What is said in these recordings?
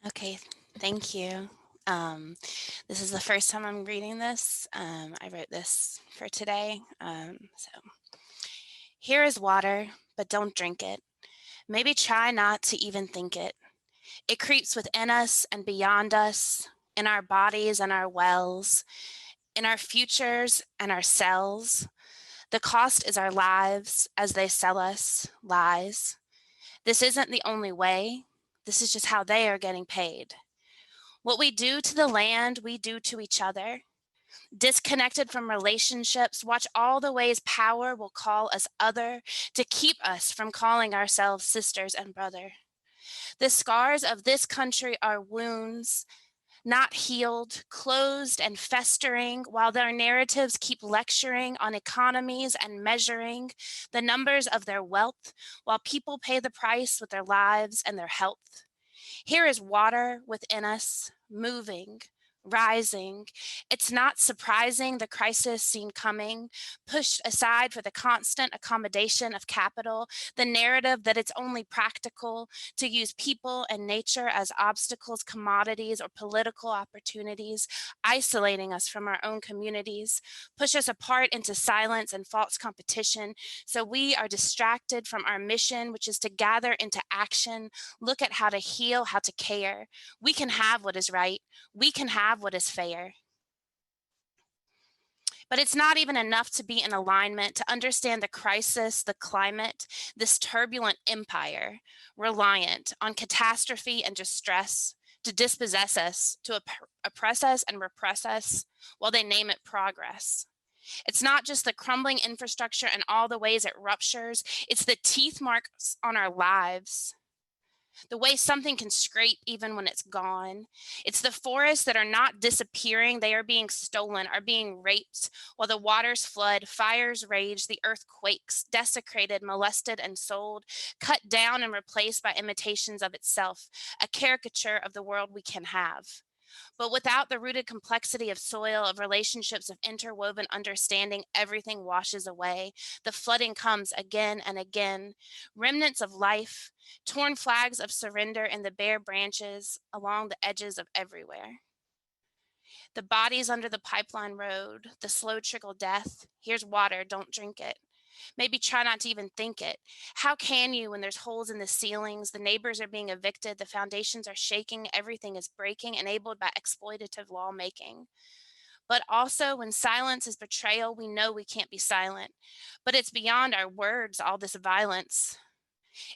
Okay, thank you. This is the first time I'm reading this. I wrote this for today. Here is water, but don't drink it. Maybe try not to even think it. It creeps within us and beyond us, in our bodies and our wells, in our futures and our cells. The cost is our lives as they sell us lies. This isn't the only way. This is just how they are getting paid. What we do to the land, we do to each other. Disconnected from relationships, watch all the ways power will call us other to keep us from calling ourselves sisters and brother. The scars of this country are wounds, not healed, closed and festering, while their narratives keep lecturing on economies and measuring the numbers of their wealth, while people pay the price with their lives and their health. Here is water within us, moving, rising. It's not surprising the crisis seen coming, pushed aside for the constant accommodation of capital, the narrative that it's only practical to use people and nature as obstacles, commodities, or political opportunities, isolating us from our own communities, push us apart into silence and false competition, so we are distracted from our mission, which is to gather into action, look at how to heal, how to care. We can have what is right. We can have what is fair. But it's not even enough to be in alignment, to understand the crisis, the climate, this turbulent empire, reliant on catastrophe and distress, to dispossess us, to oppress us and repress us, while they name it progress. It's not just the crumbling infrastructure and all the ways it ruptures, it's the teeth marks on our lives, the way something can scrape even when it's gone. It's the forests that are not disappearing, they are being stolen, are being raped, while the waters flood, fires rage, the earth quakes, desecrated, molested, and sold, cut down and replaced by imitations of itself, a caricature of the world we can have. But without the rooted complexity of soil, of relationships, of interwoven understanding, everything washes away. The flooding comes again and again. Remnants of life, torn flags of surrender in the bare branches along the edges of everywhere. The bodies under the pipeline road, the slow trickle death. Here's water, don't drink it. Maybe try not to even think it. How can you when there's holes in the ceilings, the neighbors are being evicted, the foundations are shaking, everything is breaking, enabled by exploitative lawmaking? But also, when silence is betrayal, we know we can't be silent. But it's beyond our words, all this violence.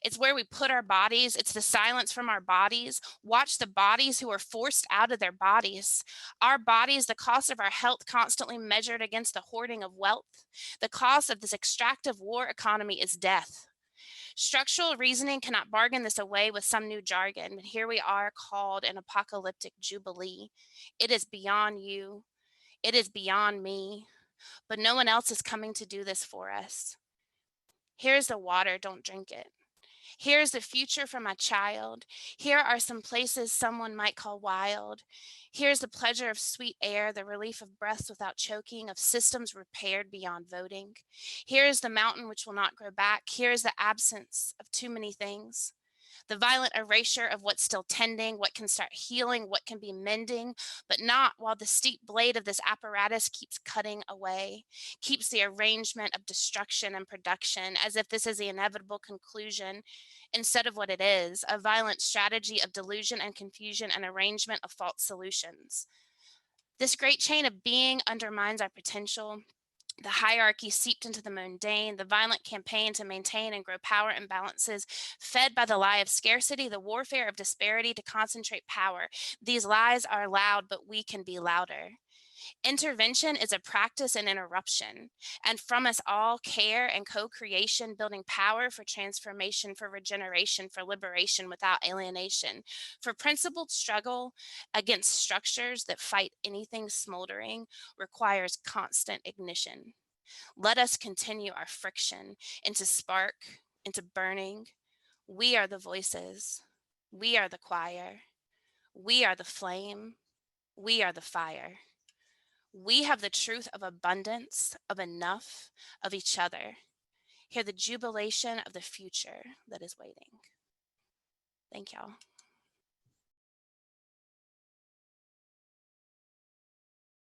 It's where we put our bodies. It's the silence from our bodies. Watch the bodies who are forced out of their bodies. Our bodies, the cost of our health constantly measured against the hoarding of wealth. The cost of this extractive war economy is death. Structural reasoning cannot bargain this away with some new jargon, but here we are called an apocalyptic jubilee. It is beyond you. It is beyond me. But no one else is coming to do this for us. Here's the water, don't drink it. Here's the future for my child. Here are some places someone might call wild. Here's the pleasure of sweet air, the relief of breaths without choking, of systems repaired beyond voting. Here is the mountain which will not grow back. Here is the absence of too many things. The violent erasure of what's still tending, what can start healing, what can be mending, but not while the steep blade of this apparatus keeps cutting away, keeps the arrangement of destruction and production, as if this is the inevitable conclusion, instead of what it is, a violent strategy of delusion and confusion and arrangement of false solutions. This great chain of being undermines our potential. The hierarchy seeped into the mundane, the violent campaign to maintain and grow power imbalances, fed by the lie of scarcity, the warfare of disparity to concentrate power. These lies are loud, but we can be louder. Intervention is a practice in interruption, and from us all, care and co-creation, building power for transformation, for regeneration, for liberation without alienation, for principled struggle against structures that fight anything smoldering requires constant ignition. Let us continue our friction into spark, into burning. We are the voices. We are the choir. We are the flame. We are the fire. We have the truth of abundance, of enough, of each other. Hear the jubilation of the future that is waiting. Thank y'all.